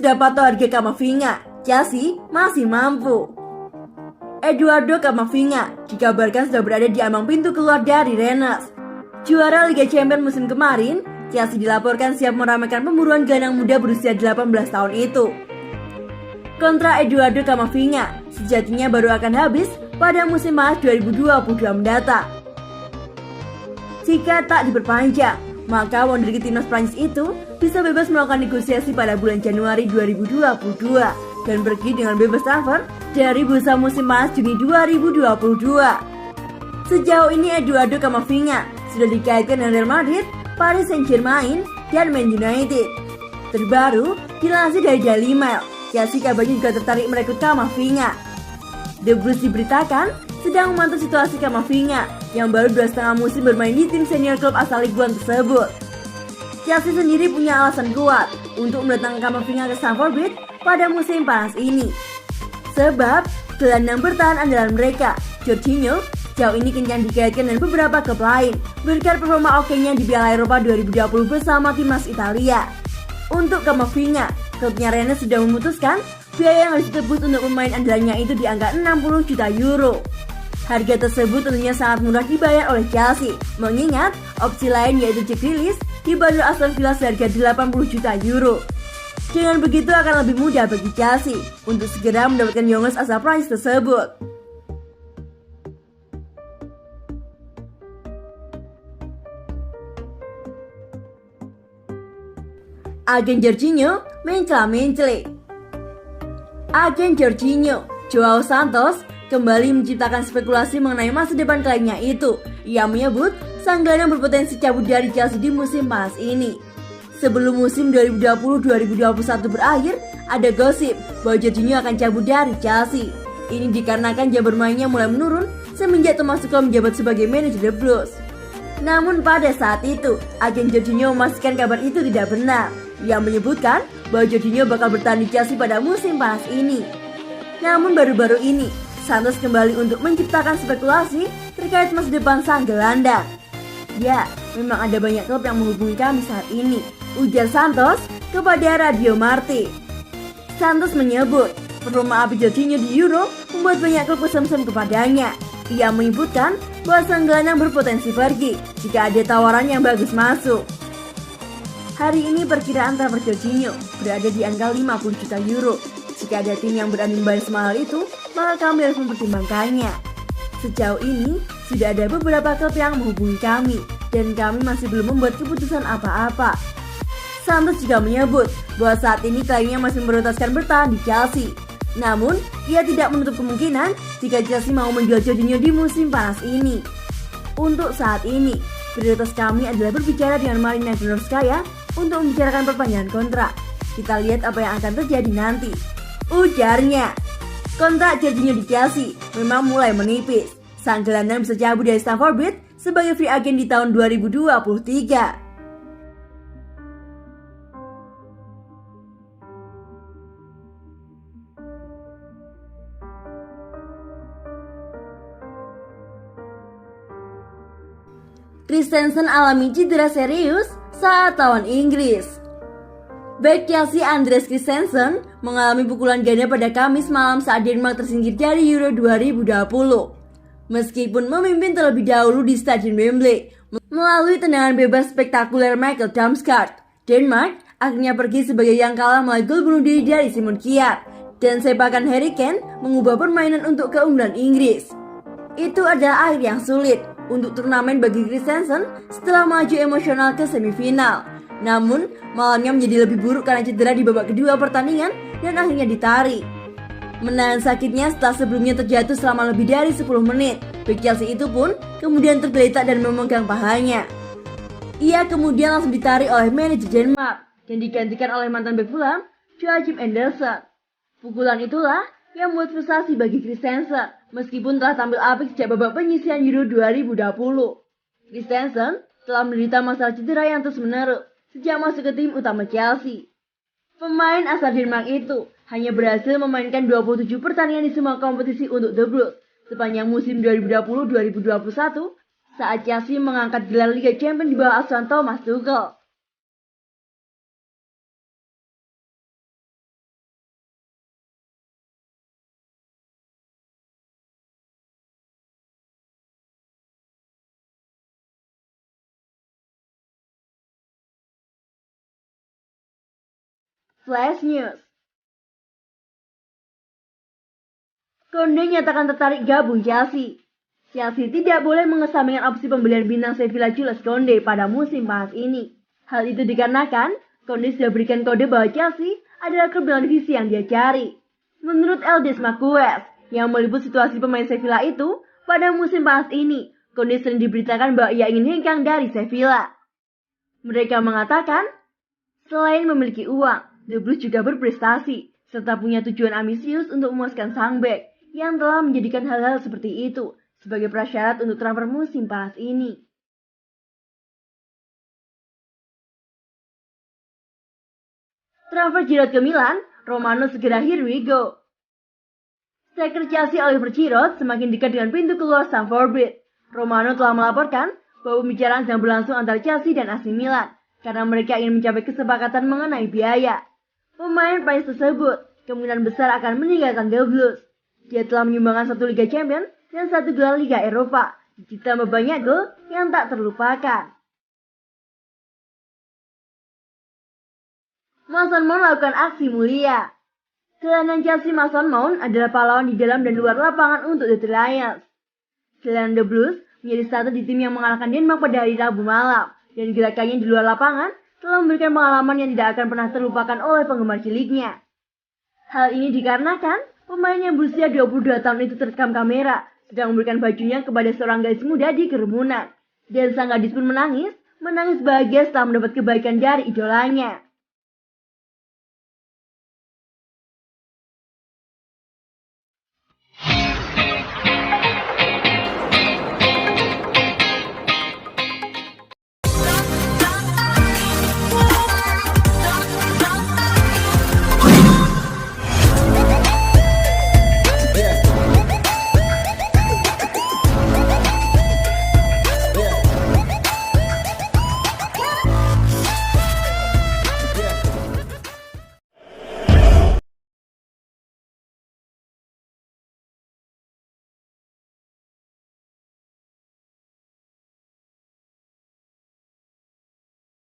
sudah patuh harga Camavinga, Chelsea masih mampu. Eduardo Camavinga dikabarkan sudah berada di ambang pintu keluar dari Rennes. Juara Liga Champions musim kemarin, Chelsea dilaporkan siap meramaikan pemburuan gelandang muda berusia 18 tahun itu. Kontrak Eduardo Camavinga sejatinya baru akan habis pada musim panas 2022 mendatang. Jika tak diperpanjang, maka wonderkid timnas Prancis itu bisa bebas melakukan negosiasi pada bulan Januari 2022 dan pergi dengan bebas transfer dari bursa musim panas Juni 2022. Sejauh ini Eduardo Camavinga sudah dikaitkan dengan Real Madrid, Paris Saint-Germain, dan Man United. Terbaru, dilansir dari Daily Mail, Chelsea kabarnya juga tertarik merekrut Camavinga. The Blues diberitakan sedang memantau situasi Camavinga yang baru 2,5 musim bermain di tim senior klub asal Ligue 1 tersebut. Chelsea sendiri punya alasan kuat untuk mendatangkan Camavinga ke Stamford Bridge pada musim panas ini. Sebab gelandang bertahan andalan mereka, Jorginho, sejauh ini kencang dikaitkan dengan beberapa klub lain berkat performa oke-nya di Piala Eropa 2020 bersama timnas Italia. Untuk Camavinga, klubnya Rennes sudah memutuskan biaya yang harus ditebus untuk pemain andalannya itu di angka 60 juta euro. Harga tersebut tentunya sangat mudah dibayar oleh Chelsea, mengingat opsi lain yaitu Jack Grealish dibanderol Aston Villa seharga 80 juta euro. Dengan begitu akan lebih mudah bagi Chelsea untuk segera mendapatkan Youngers asal Prancis tersebut. Agen Jorginho mencela-mencela. Agen Jorginho, Joao Santos, kembali menciptakan spekulasi mengenai masa depan kliennya itu. Ia menyebut sang gelandang berpotensi cabut dari Chelsea di musim panas ini. Sebelum musim 2020-2021 berakhir, ada gosip bahwa Jorginho akan cabut dari Chelsea. Ini dikarenakan jam bermainnya mulai menurun semenjak Thomas Tuchel menjabat sebagai manajer The Blues. Namun pada saat itu, agen Jorginho memastikan kabar itu tidak benar. Ia menyebutkan bahwa Jorginho bakal bertahan di Chelsea pada musim panas ini. Namun baru-baru ini, Santos kembali untuk menciptakan spekulasi terkait masa depan sang gelandang. Ya, memang ada banyak klub yang menghubungi kami saat ini, ujar Santos kepada Radio Marti. Santos menyebut performa api Jorginho di Euro membuat banyak klub kesemsem kepadanya. Ia menyebutkan bahwa sang gelandang berpotensi pergi jika ada tawaran yang bagus masuk. Hari ini perkiraan transfer Jorginho berada di angka 50 juta euro. Jika ada tim yang berani membayar semahal itu, maka kami harus mempertimbangkannya. Sejauh ini, sudah ada beberapa klub yang menghubungi kami, dan kami masih belum membuat keputusan apa-apa. Santos juga menyebut bahwa saat ini kliennya masih memprioritaskan bertahan di Chelsea. Namun, ia tidak menutup kemungkinan jika Chelsea mau menjual Jorginho di musim panas ini. Untuk saat ini, prioritas kami adalah berbicara dengan Marina Granovskaya untuk membicarakan perpanjangan kontrak. Kita lihat apa yang akan terjadi nanti, ujarnya. Kontrak Jorginho di Chelsea memang mulai menipis. Sang gelandang bisa cabut dari Stamford Bridge sebagai free agent di tahun 2023. Christensen alami cedera serius saat lawan Inggris. Bek Chelsea Andreas Christensen mengalami pukulan ganda pada Kamis malam saat Denmark tersingkir dari Euro 2020. Meskipun memimpin terlebih dahulu di Stadion Wembley melalui tendangan bebas spektakuler Michael Damsgaard, Denmark akhirnya pergi sebagai yang kalah melalui gol bunuh diri dari Simon Kjær dan sepakan Harry Kane mengubah permainan untuk keunggulan Inggris. Itu adalah akhir yang sulit untuk turnamen bagi Christensen setelah maju emosional ke semifinal. Namun, malamnya menjadi lebih buruk karena cedera di babak kedua pertandingan dan akhirnya ditarik. Menahan sakitnya setelah sebelumnya terjatuh selama lebih dari 10 menit, bek Chelsea itu pun kemudian tergeletak dan memegang pahanya. Ia kemudian langsung ditarik oleh manajer Denmark dan digantikan oleh mantan bek Fulham, Joachim Andersen. Pukulan itulah yang membuat frustasi bagi Christensen meskipun telah tampil apik sejak babak penyisihan Euro 2020. Christensen telah menderita masalah cedera yang terus-menerus sejak masuk ke tim utama Chelsea. Pemain asal Denmark itu hanya berhasil memainkan 27 pertandingan di semua kompetisi untuk The Blues sepanjang musim 2020-2021 saat Chelsea mengangkat gelar Liga Champions di bawah asuhan Thomas Tuchel. Flash News. Conde nyatakan tertarik gabung Chelsea. Chelsea tidak boleh mengesampingkan opsi pembelian bintang Sevilla Jules Conde pada musim panas ini. Hal itu dikarenakan Conde sudah berikan kode bahwa Chelsea adalah klub dengan visi yang dia cari. Menurut Eldes Marquez, yang meliput situasi pemain Sevilla itu, pada musim panas ini, Conde sering diberitakan bahwa ia ingin hengkang dari Sevilla. Mereka mengatakan, selain memiliki uang, The Blues juga berprestasi, serta punya tujuan ambisius untuk memuaskan sang bek, yang telah menjadikan hal-hal seperti itu sebagai prasyarat untuk transfer musim panas ini. Transfer Giroud ke Milan, Romano segera here we go. Striker Chelsea Oliver Giroud semakin dekat dengan pintu keluar Stamford Bridge. Romano telah melaporkan bahwa pembicaraan sedang berlangsung antara Chelsea dan AC Milan karena mereka ingin mencapai kesepakatan mengenai biaya. Pemain Prancis tersebut kemungkinan besar akan meninggalkan The Blues. Dia telah menyumbangkan 1 Liga Champions dan 1 gelar Liga Eropa, ditambah banyak gol yang tak terlupakan. Mason Mount lakukan aksi mulia. Gelandang Chelsea Mason Mount adalah pahlawan di dalam dan luar lapangan untuk The Lions. Gelandang The Blues menjadi starter di tim yang mengalahkan Denmark pada hari Rabu malam, dan gerakannya di luar lapangan telah memberikan pengalaman yang tidak akan pernah terlupakan oleh penggemar ciliknya. Hal ini dikarenakan pemain yang berusia 22 tahun itu terekam kamera sedang memberikan bajunya kepada seorang gadis muda di kerumunan, dan sang gadis pun menangis bahagia setelah mendapat kebaikan dari idolanya.